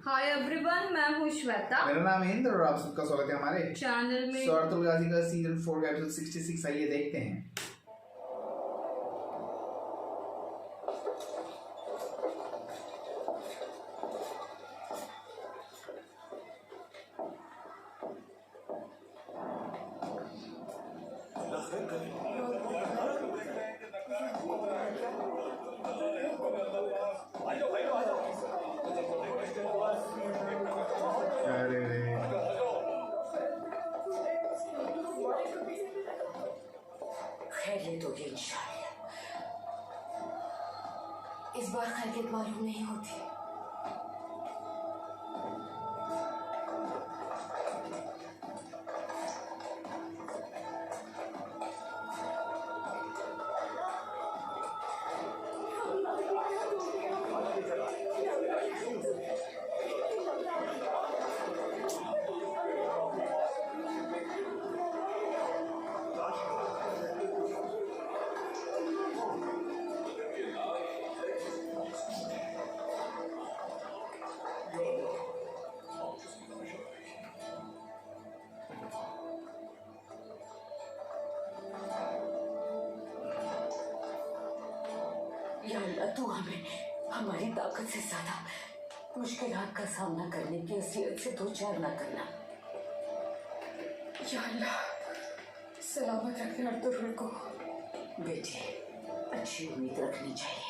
Hi everyone, मैं हूँ श्वेता। मेरा नाम है इंद्र और आप सबका स्वागत है हमारे चैनल में। शौहरतुल गाजी का सीजन 4 का एपिसोड 66 आइए देखते हैं। खैरियत होगी इंशाअल्लाह। इस बार खैरियत मालूम नहीं होती। या अल्लाह, तू हमें हमारी ताकत से ज्यादा मुश्किलात का सामना करने की हैसियत से दो चार न करना। या अल्लाह, सलामत रखना अर्तुगरुल को। बेटे, अच्छी उम्मीद रखनी चाहिए।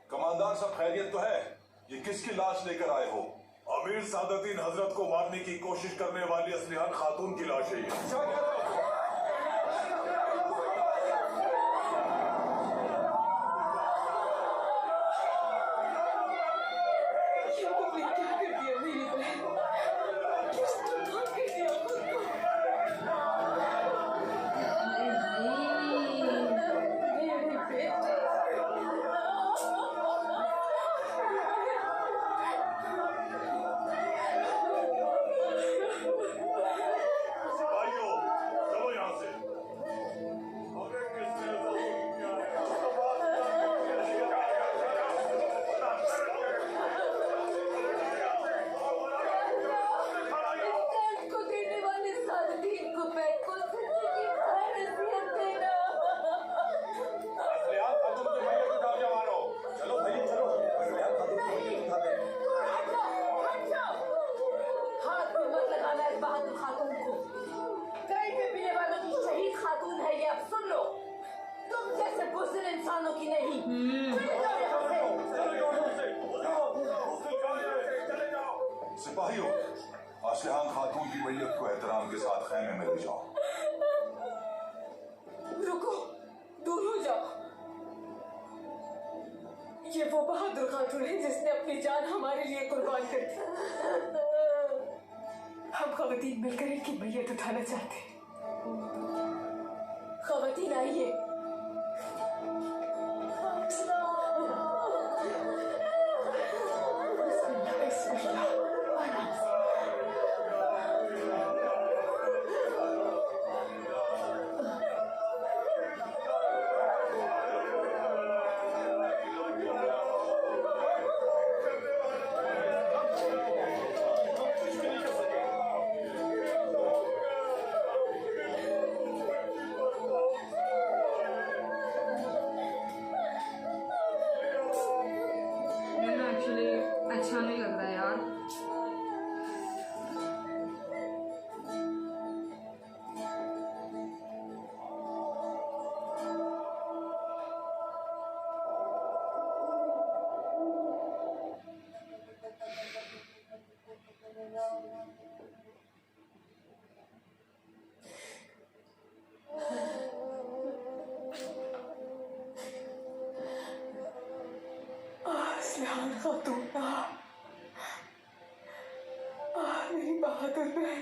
कमांडर सब खैरियत तो है? ये किसकी लाश लेकर आए हो? अमीर सादतीन हजरत को मारने की कोशिश करने वाली असलिहान खातून की लाश है ये। इंसानों की नहीं। सिपाहियों, असलिहान खातून की मैयत को एहतराम के साथ खैमे में ले जाओ। रुको, दूर हो जाओ। ये वो बहादुर खातून है जिसने अपनी जान हमारे लिए कुर्बान कर दी। हम खवातीन मिलकर इनकी मैयत उठाना चाहते हैं। खवातीन आइए। अच्छा नहीं लग रहा यार। असलिहान खातून, मेरी बहादुर मैं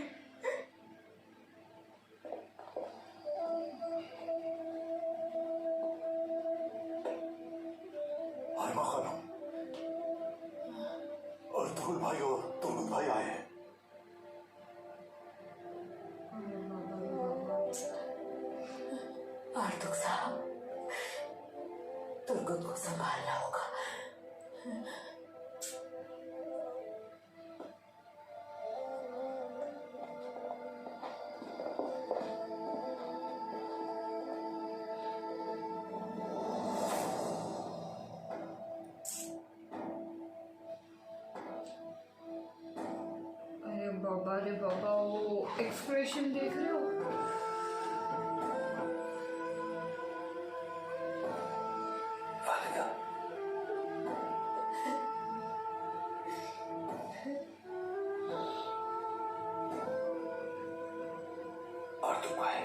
हाइमा खानम अर्तुगरुल भाई और तुर्गुत भाई आए हैं। आर्तुक साहब, तुर्गुत को संभालना होगा। अरे बाबा वो एक्सप्रेशन देख रहे हो? वालिदा, अर्तुग भाई,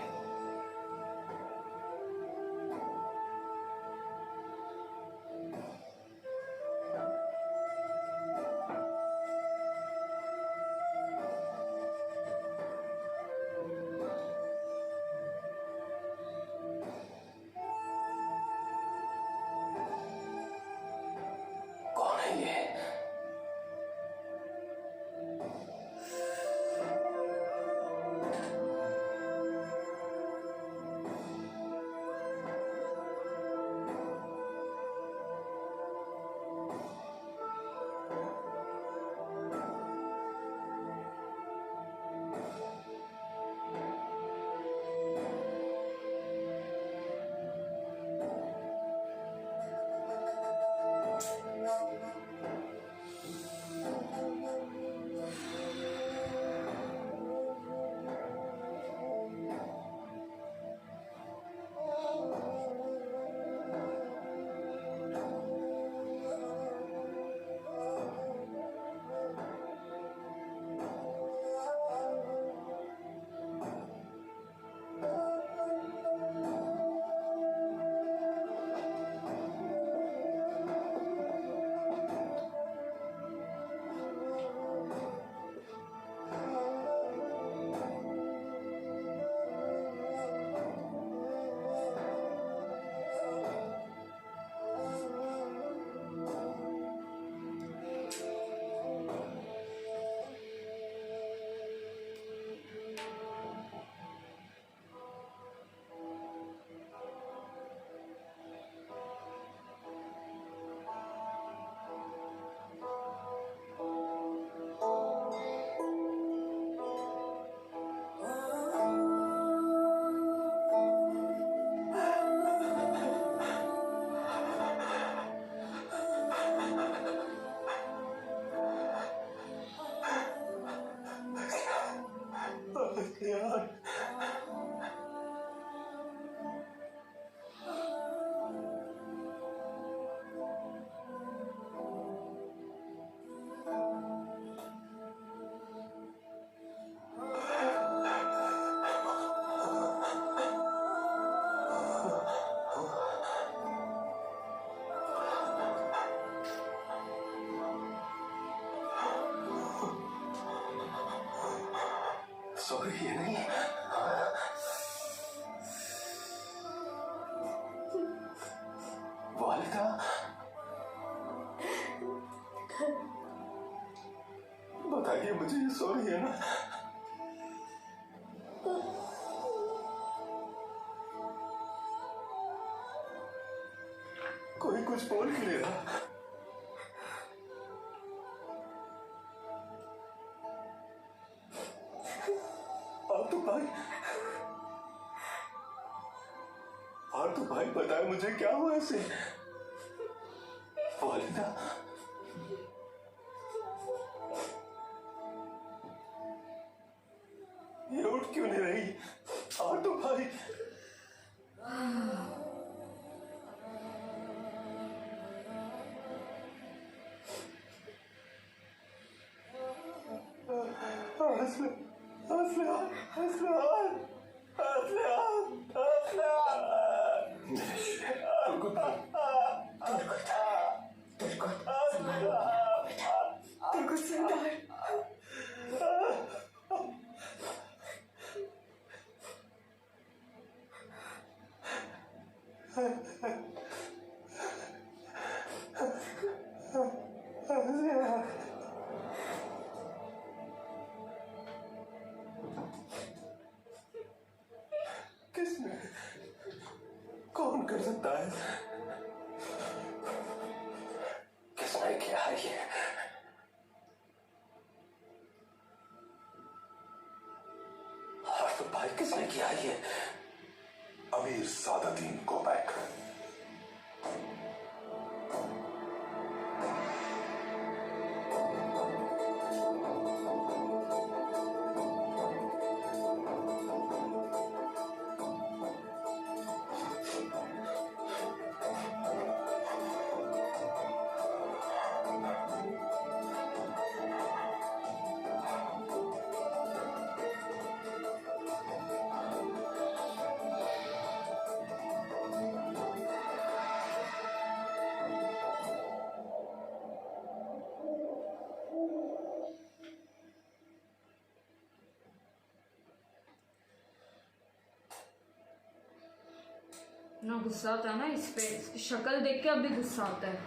कौन है ये? यार, सॉरी, ये नहीं। वालिदा, बताइए मुझे, ये सॉरी है ना? कोई कुछ बोल के ले रहा। तो भाई बताए मुझे क्या हुआ ऐसे? वालिदा, ये उठ क्यों नहीं रही? तो भाई, कर सकता है? किसने किया है ये? हाफिज भाई किसने किया है ये? अमीर सादतीन कोबैक। ना गुस्सा आता है ना इस पे, इसकी शक्ल देख के अभी गुस्सा आता है।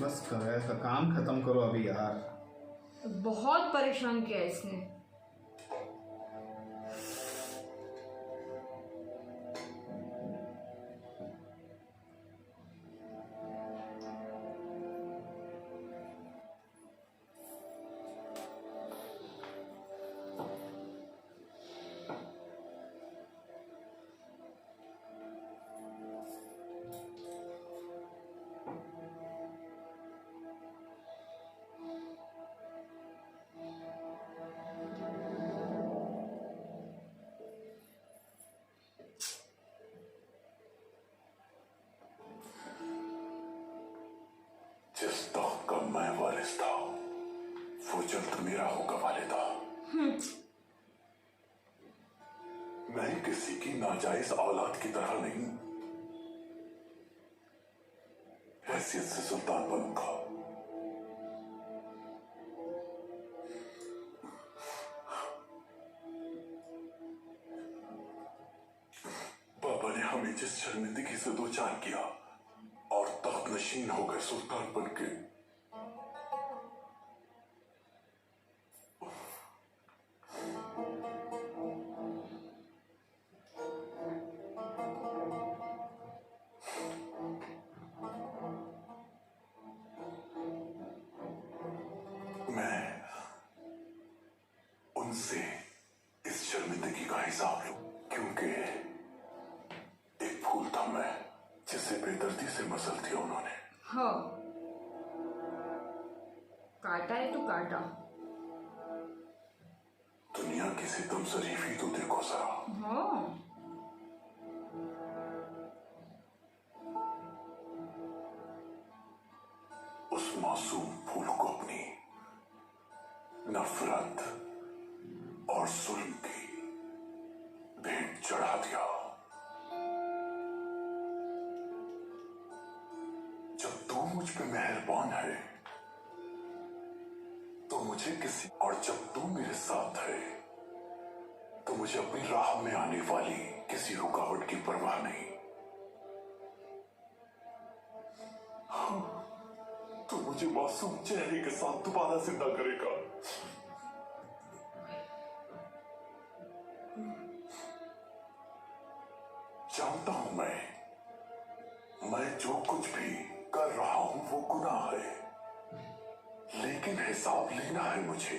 बस करो, ऐसा काम खत्म करो अभी यार। बहुत परेशान किया है इसने। जिस तख्त का मैं वारिस था वो जल्द मेरा होगा वालिदा। मैं किसी की नाजायज औलाद की तरह नहीं, हैसियत से सुल्तान बनूंगा। बाबा ने हमें जिस शर्मिंदगी से दो चार किया और तख्त नशीन हो गए सुल्तान बनके, मैं उनसे इस शर्मिंदगी का हिसाब लूं, क्योंकि एक फूल था मैं जिसे बेदर्दी से मसल दिया उन्होंने। हाँ, काटा है तो काटा। दुनिया की सितम शरीफी तो देखो जरा। हाँ, उस मासूम फूल को अपनी नफरत और जुल्म की भेंट चढ़ा दिया। जब तू मुझ पे मेहरबान है तो मुझे किसी, और जब तू मेरे साथ है तो मुझे अपनी राह में आने वाली किसी रुकावट की परवाह नहीं। तो मुझे मासूम चेहरे के साथ दोबारा जिंदा करेगा। जानता हूं मैं जो कुछ भी कर रहा हूं वो गुनाह है, लेकिन हिसाब लेना है मुझे।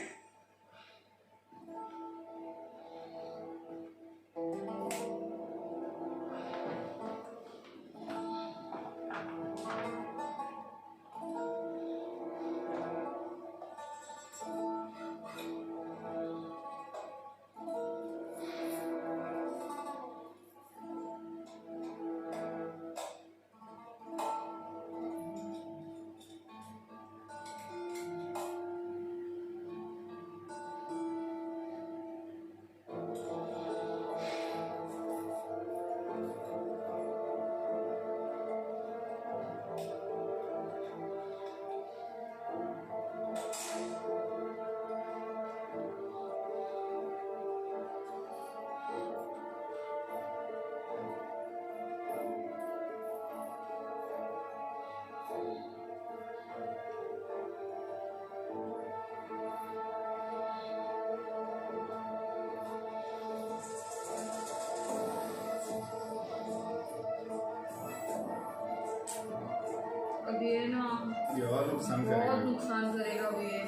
नुकसान बहुत करेगा। नुकसान करेगा वो ये।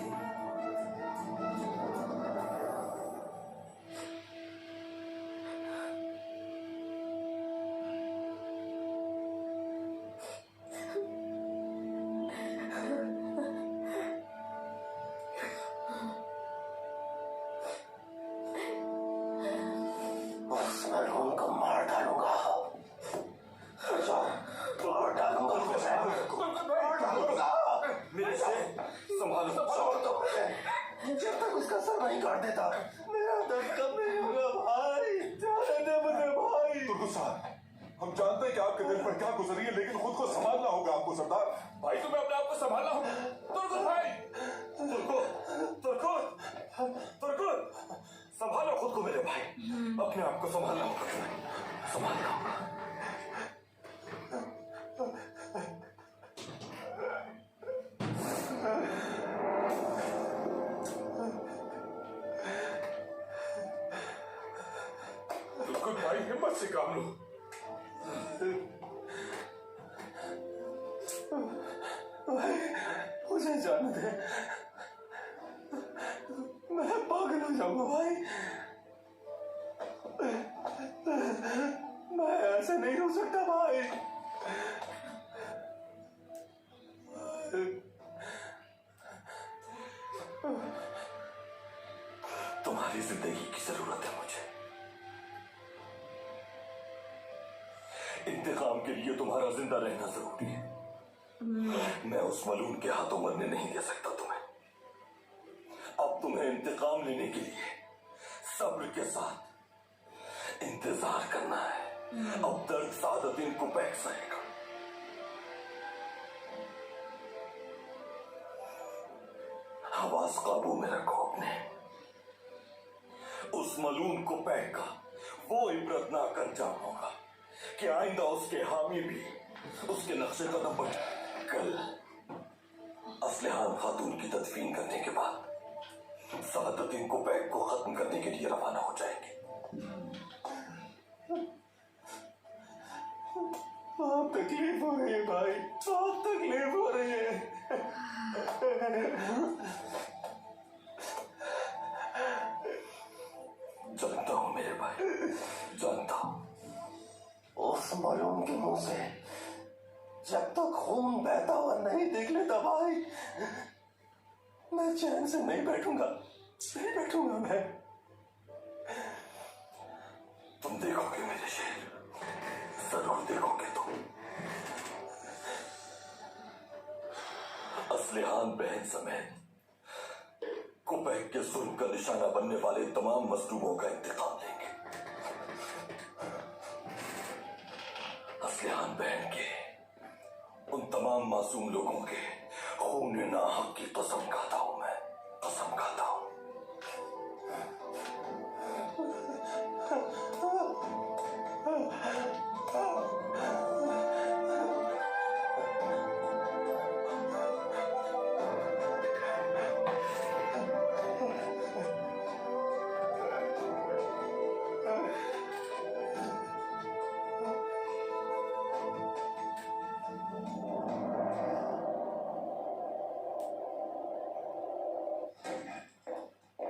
उस मरहूम को मार डालूंगा। मार डालूंगा उसे। मार डालूंगा। मेरे से संभालो। छोड़ दो मुझे। जब तक उसका सर नहीं काट देता मेरा दर्द कम नहीं होगा भाई। जाने दे मुझे भाई। तुर्को साहब, हम जानते हैं कि आपके दिल पर क्या गुजरी है, लेकिन खुद को संभालना होगा आपको सरदार। भाई तुम्हें अपने आप को संभालना होगा। तुर्को भाई, तुर्को, तुर्को, तुर्को, संभालो खुद को मेरे भाई। अपने आप को संभालना होगा तुम्हें, संभालना होगा। तुर्को भाई, हिम्मत से काम लो। भाई मुझे जाने दे। मैं पागल हो जाऊंगा भाई। मैं ऐसे नहीं हो सकता भाई। तुम्हारी जिंदगी की जरूरत है मुझे। इंतकाम के लिए तुम्हारा जिंदा रहना जरूरी है। मैं उस मलून के हाथों मरने नहीं दे सकता तुम्हें। अब तुम्हें इंतकाम लेने के लिए सब्र के साथ इंतजार करना है। अब दर्द सादतीन को बैक सहेगा। आवाज काबू में रखो अपने। उस मलून को पैक का वो इबरतनाक अंजाम होगा कि आइंदा उसके हामी भी उसके नक्शे कदम पर। कल असलहान खातून की तदफीन करने के बाद सादतीन को पैक को खत्म करने के लिए रवाना हो जाएंगे। बहुत तकलीफ हो रही है भाई, बहुत तकलीफ हो रही है। जानता हूं मेरे भाई, जानता हूं। उस मालूम के मुंह से जब तक खून बहता हुआ नहीं देख लेता भाई, मैं चैन से नहीं बैठूंगा, नहीं बैठूंगा मैं। तुम देखोगे मेरे शेर, जरूर देखोगे तुम। असलहान बहन समेत कुबैक के जुल्म का निशाना बनने वाले तमाम मजलूमों का इंतकाम लेंगे। असलहान बहन के उन तमाम मासूम लोगों के खून नाहक की कसम खाता हूं मैं, कसम खाता हूं।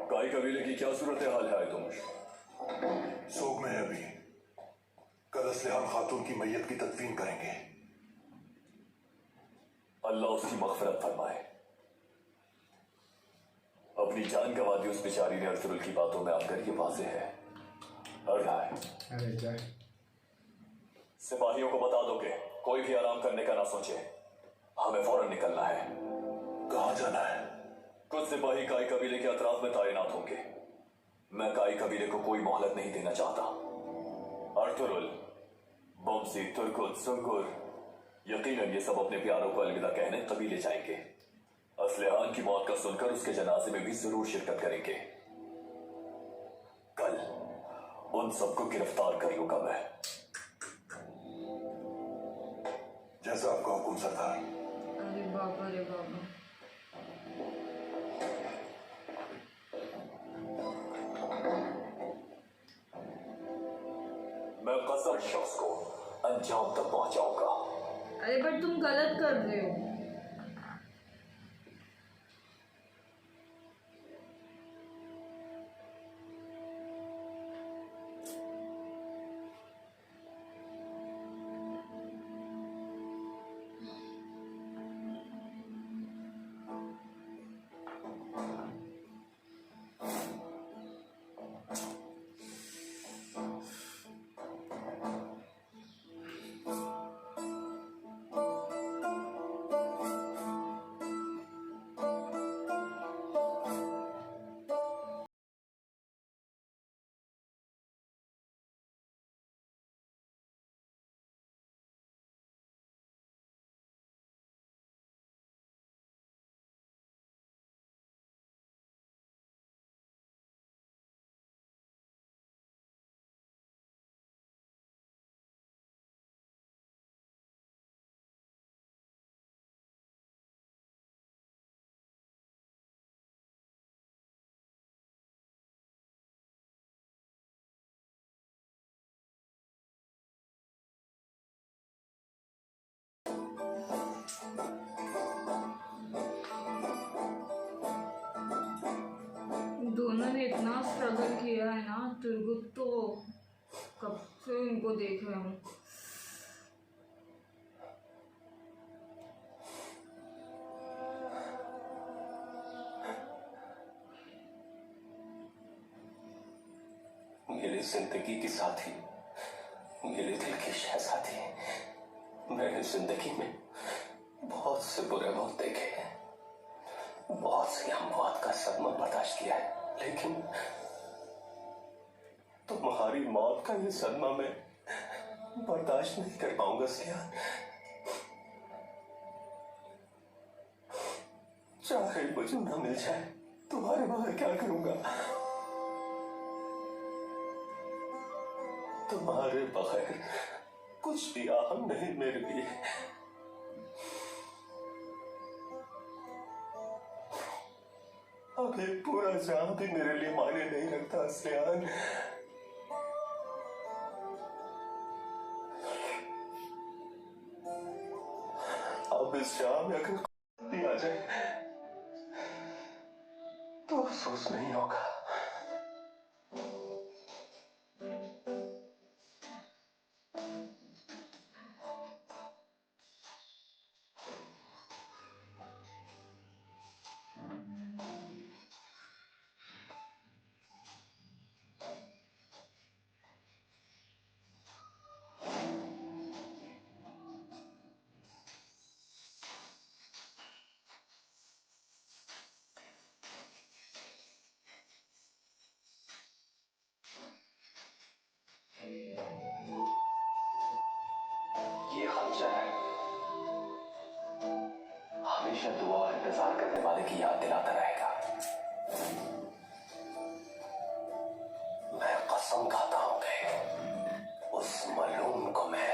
काई कबीले की क्या सूरत हाल है तुम? सोग में है अभी। कल असलहान खातून की मैयत की तदफीन करेंगे। अल्लाह उसकी मग़फ़िरत फरमाए। अपनी जान गंवा दी उस बेचारी ने अरसुल की बातों में आकर ये वाज़ेह है। अरे जाए। सिपाहियों को बता दोगे कोई भी आराम करने का ना सोचे, हमें फौरन निकलना है। कहाँ जाना है? कुछ सिपाही काई कबीले के अतराफ में तैनात होंगे। मैं काई कबीले को कोई मोहलत नहीं देना चाहता। अर्तुरुल, बमसी, तुर्कुत, सुरकुर, यकीनन ये सब अपने प्यारों को अलविदा कहने कबीले जाएंगे। असलहान की मौत का सुनकर उसके जनाजे में भी जरूर शिरकत करेंगे। कल उन सबको गिरफ्तार कर लूंगा मैं। जैसा आपका हुक्म सरदार। अरे बाबा रे बाबा। मैं कसर शख्स को अंजाम तक पहुंचाऊंगा। अरे बट तुम गलत कर रहे हो। दोनों ने इतना स्ट्रगल किया है ना, तुर्गुत तो कब से उनको देख रहा हूँ। मेरी जिंदगी की साथी, मेरे दिल की शहजादी, मैंने जिंदगी में बहुत से बुरे मौत देखे हैं, बहुत सी हम मौत का सदमा बर्दाश्त किया है, लेकिन तुम्हारी मौत का ये सदमा मैं बर्दाश्त नहीं कर पाऊंगा स्नेहा। चाहे मुझे ना मिल जाए, तुम्हारे बगैर क्या करूंगा? तुम्हारे बगैर कुछ भी अहम नहीं मेरे लिए। अब एक पूरा जहां भी मेरे लिए मायने नहीं रखता स्नेहान। अब इस जहां में अगर भी आ जाए तो अफसोस नहीं होगा। ये खंजर हमेशा दुआ और इंतजार करने वाले की याद दिलाता रहेगा। मैं कसम खाता हूं कि उस मलूम को मैं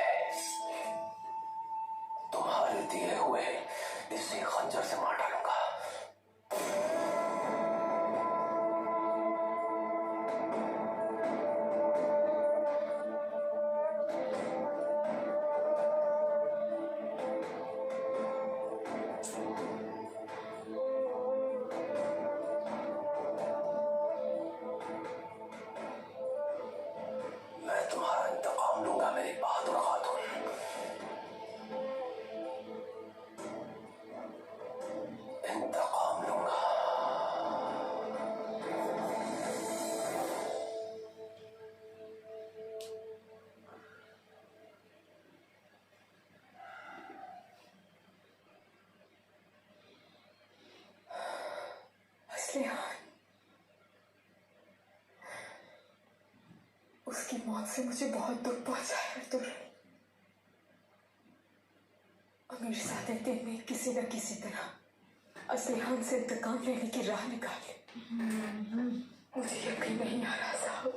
तुम्हारे दिए हुए इसी खंजर से मार डालूंगा। मैं तुम्हारा इंतकाम लूंगा मेरी बहादुर खातून। इंतकाम लूंगा। उसकी मौत से मुझे बहुत दुख पहुंचा है अर्तुगरुल। अमीर सादत ने किसी न किसी तरह असलिहान से इंतकाम लेने की राह निकाली। मुझे यकीन नहीं आ रहा साहब।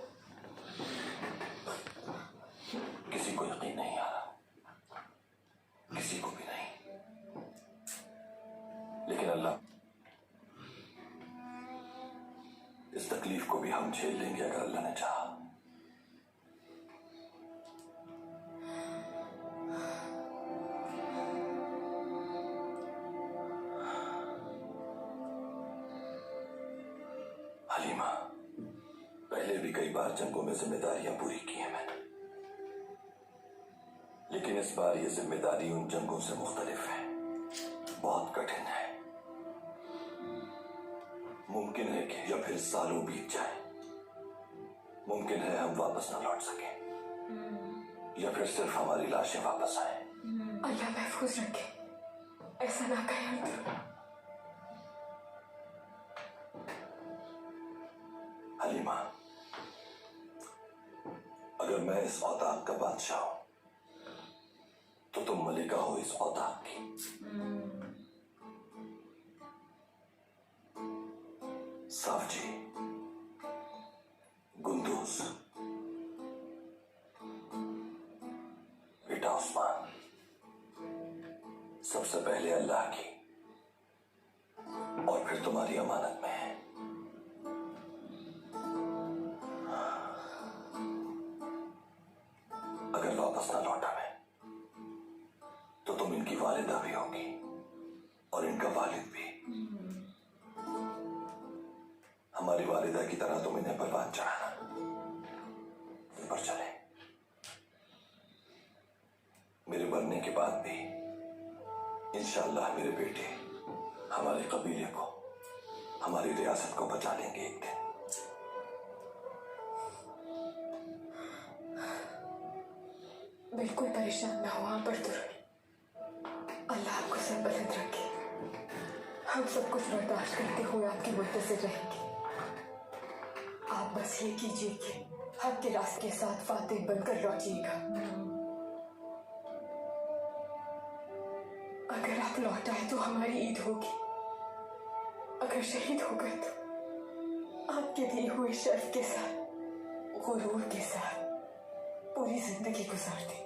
किसी को यकीन नहीं आ रहा, किसी को भी नहीं, लेकिन अल्लाह इस तकलीफ को भी हम झेल लेंगे अगर अल्लाह ने चाहा। हलीमा, पहले भी कई बार जंगों में जिम्मेदारियां पूरी की हैं मैंने, लेकिन इस बार ये जिम्मेदारी उन जंगों से मुख्तलिफ है, बहुत कठिन है। मुमकिन है कि या फिर सालों बीत जाए, मुमकिन है हम वापस न लौट सके, या फिर सिर्फ हमारी लाशें वापस आए। अल्लाह महफूज रखे, ऐसा ना कहे अर्तुगरुल। हलीमा, अगर मैं इस औताक का बादशाह हूं तो तुम मलिका हो इस औताक की। सावजी, गुंदूस, बेटा उस्मान, सबसे पहले अल्लाह की और फिर तुम्हारी अमानत में है। अगर वापस ना लौटा मैं तो तुम इनकी वालिदा भी होगी। हमारी वालिदा की तरह तुम इन्हें परवान चढ़ाना। पर चले, मेरे मरने के बाद भी इंशाअल्लाह मेरे बेटे हमारे कबीले को, हमारी रियासत को बचा लेंगे एक दिन। बिल्कुल परेशान ना हो पर अल्लाह आपको सरबलंद रखे। हम सब कुछ बर्दाश्त करते हुए आपकी मुंतज़िर रहेंगे। आप बस ये कीजिए कि हक के रास्ते के साथ फातिह बनकर लौटिएगा। अगर आप लौट आए तो हमारी ईद होगी, अगर शहीद हो गए तो आपके दिए हुए शर्फ के साथ, गुरूर के साथ पूरी जिंदगी गुजार देंगे।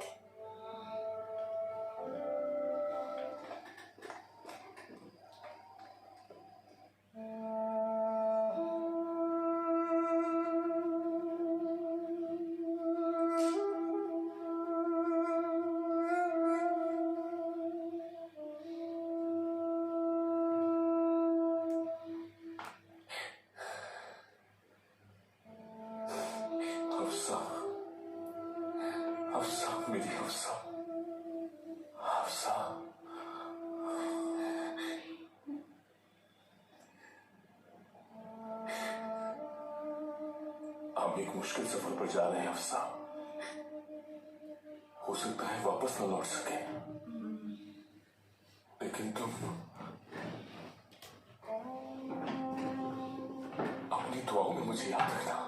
हफ्सा, हफ्सा, मेरी हफ्सा, हफ्सा। हम एक मुश्किल सफर पर जा रहे हैं हफ्सा। हो सकता है वापस न लौट सके, लेकिन तुम अपनी दुआओं में मुझे याद रखना।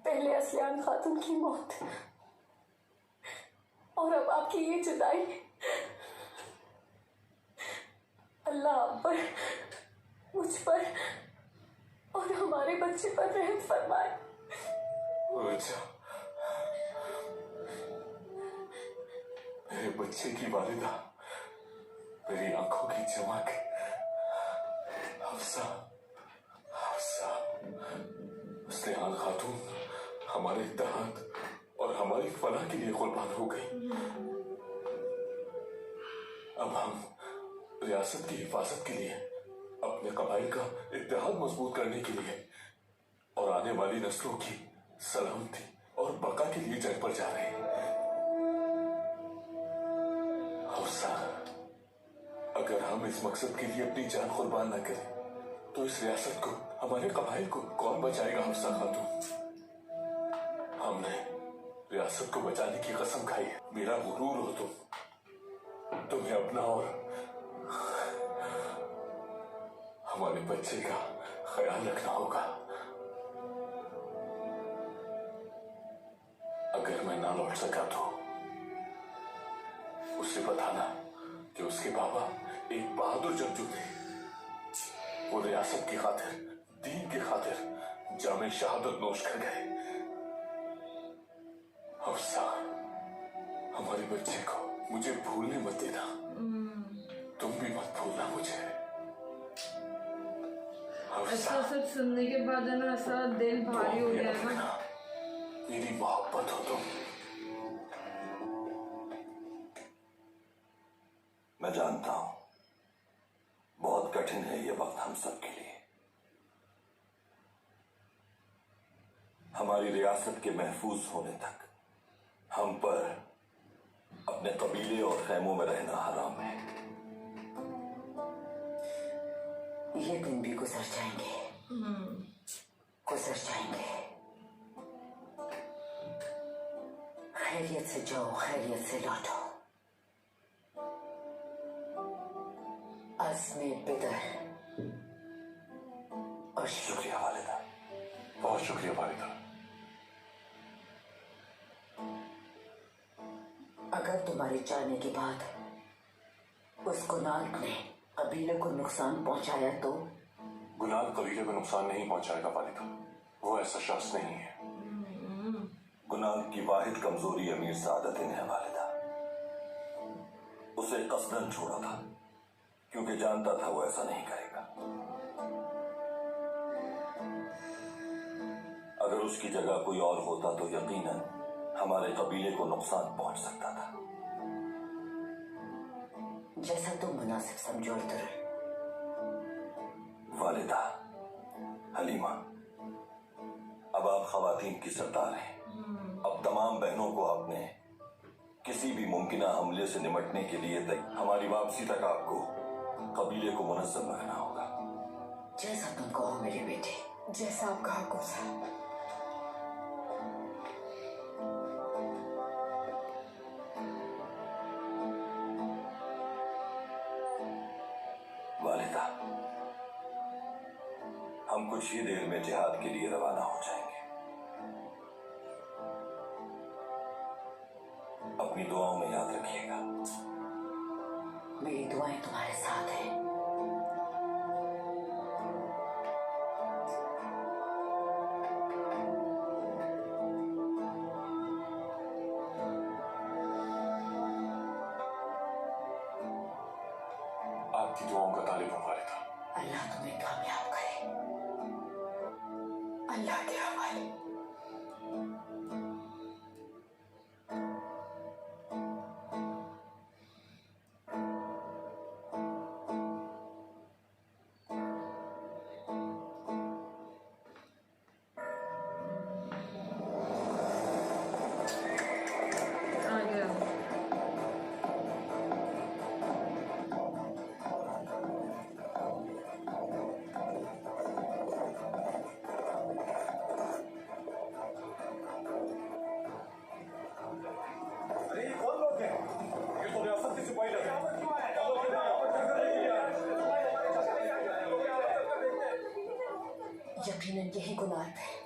पहले असलियान खातून की मौत और अब आपकी ये जुदाई, अल्लाह आप पर, मुझ पर और हमारे बच्चे पर रहम फरमाए। अच्छा, मेरे बच्चे की वालिदा, मेरी आंखों की चमक, हफ्सा, हफ्सा, असलियान खातून हमारे इत्तेहाद और हमारी फलाह के लिए कुर्बान हो गई। अब हम रियासत की हिफाजत के लिए, अपने कबाइल का इत्तेहाद मजबूत करने के लिए और आने वाली नस्लों की सलामती और बका के लिए जंग पर जा रहे हैं। हफ्सा, अगर हम इस मकसद के लिए अपनी जान कुर्बान न करें तो इस रियासत को, हमारे कबाइल को कौन बचाएगा? हफ्सा खातून, हमने रियासत को बचाने की कसम खाई है। मेरा गुरूर हो तुम, तुम्हें अपना और हमारे बच्चे का ख्याल रखना होगा। अगर मैं ना लौट सका तो उससे बताना कि उसके बाबा एक बहादुर जंगजू थे। वो रियासत की खातिर, दीन की खातिर जामे शहादत नोश कर गए। हफ्सा, हमारे बच्चे को मुझे भूलने मत देना। तुम भी मत भूलना मुझे। ऐसा सब सुनने के बाद है ना, ऐसा दिल भारी हो गया है ना। मेरी मोहब्बत हो तुम। मैं जानता हूं बहुत कठिन है ये वक्त हम सब के लिए। हमारी रियासत के महफूज होने तक हम पर अपने कबीले और खैमों में रहना हराम है। ये दिन भी गुजर जाएंगे, गुजर जाएंगे। खैरियत से जाओ, खैरियत से लौटो। अज़्मे बिदर और शुक्रिया वालिदा, बहुत शुक्रिया वालिदा। अगर तुम्हारे जाने के बाद उस गुनाह ने कबीले को नुकसान पहुंचाया तो? गुलाल कबीले को नुकसान नहीं पहुंचाएगा वालिदा, वो ऐसा शख्स नहीं है। गुनाह की वाहिद कमजोरी अमीर सादतिन है वालिदा। उसे कसदन छोड़ा था क्योंकि जानता था वो ऐसा नहीं करेगा। अगर उसकी जगह कोई और होता तो यकीनन हमारे कबीले को नुकसान पहुंच सकता था। जैसा तुम मुनासिब समझो अर्तुगरुल। वालिदा, हलीमा, अब आप खवातीन की सरदार हैं। अब तमाम बहनों को आपने किसी भी मुमकिन हमले से निपटने के लिए हमारी वापसी तक आपको कबीले को मुनज़्ज़म रखना होगा। जैसा तुम कहो मेरी बेटी, जैसा आपका हुक्म साहब। वालिदा, हम कुछ ही देर में जिहाद के लिए रवाना हो जाएंगे। अपनी दुआओं में याद रखिएगा। मेरी दुआएं तुम्हारे साथ हैं। आपकी दुआओं का तालिब हूं वालिदा। अल्लाह तुम्हें कामयाब करे। अल्लाह के हवाले। आ गया। अरे ये कौन लोग हैं? ये तो रियासत के सिपाही लग रहे हैं। यकीनन यही गुनाह है।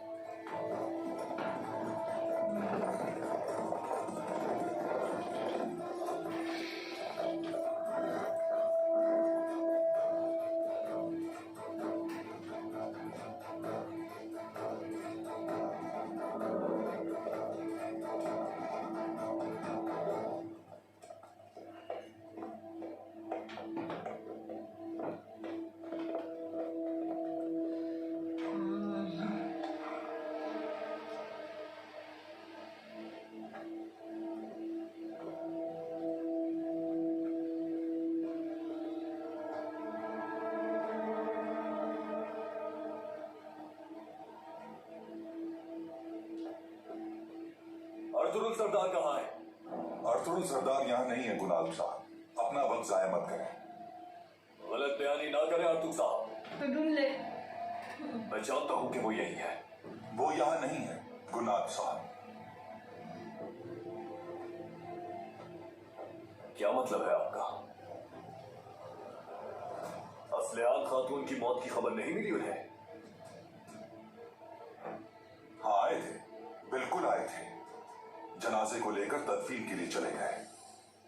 अर्तुगरुल सरदार कहाँ है? अर्तुगरुल सरदार यहाँ नहीं है गुलाब साहब, अपना वक्त जाया मत करें। गलत बयानी ना करें अर्तुग साहब। तो ढूंढ ले। मैं जानता हूँ कि वो यही है। वो यहाँ नहीं है गुलाब साहब। क्या मतलब है आपका? असलियान खातून की मौत की खबर नहीं मिली उन्हें? हाँ आए थे, बिल्कुल आए थे। जनाजे को लेकर तदफीन के लिए चले गए।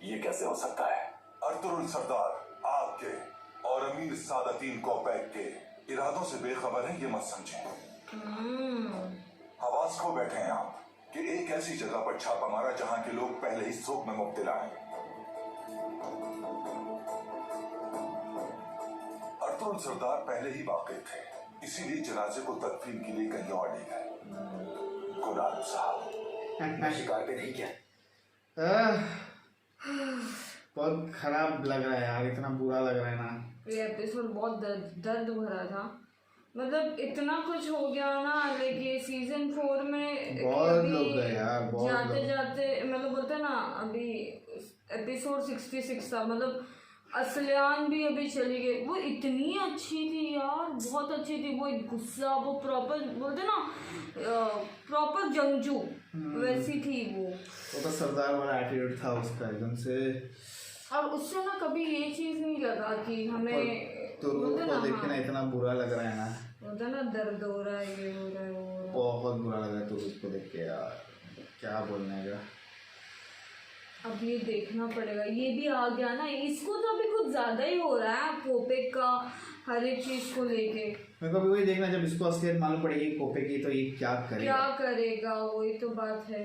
ये कैसे हो सकता है? अर्तुगरुल सरदार आपके और अमीर सादतीन कोपैक के इरादों से बेखबर है, ये मत समझें। हवास खो बैठे हैं आप कि एक ऐसी जगह पर छापा मारा जहां के लोग पहले ही शोक में मुब्तला हैं। अर्तुगरुल सरदार पहले ही वाकिफ थे, इसीलिए जनाजे को तदफीन के लिए कहीं और ले गए। गुलाब साहब शिकार पे नहीं किया। बहुत खराब लग रहा है यार, इतना बुरा लग रहा है ना। ये एपिसोड बहुत दर्द भरा था। मतलब इतना कुछ हो गया ना, लाइक ये सीजन 4 में बहुत लोग गए यार, बहुत जाते लोग। जाते मतलब बोलते हैं ना, अभी एपिसोड 66 था, मतलब असलियान भी अभी चली गई। वो इतनी अच्छी थी यार, बहुत अच्छी थी। वो एक गुस्सा, वो प्रॉपर बोलते हैं ना, प्रॉपर जंगजू वैसी थी वो तो सरदार वाला एटीट्यूड था उसका एकदम से। और उससे ना कभी ये चीज नहीं लगा कि हमें तो बोलते को ना, देख के ना इतना बुरा लग रहा है ना, बोलते ना दर्द हो रहा है, ये हो रहा है, वो हो रहा है। बहुत बुरा लग रहा है तो उसको देख के यार, क्या बोलने का। अब ये देखना पड़ेगा। ये भी आ गया ना, इसको तो अभी कुछ ज्यादा ही हो रहा है कोपेक का, हर एक चीज को लेके। मेरे को भी वही देखना, जब इसको असलियत मालूम पड़ेगी कोपे की तो ये क्या करेगा। वही तो बात है।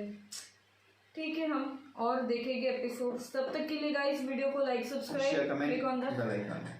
ठीक है, हम और देखेंगे एपिसोड्स। तब तक के लिए गाइस वीडियो को like, share, subscribe, comment, click on the bell icon.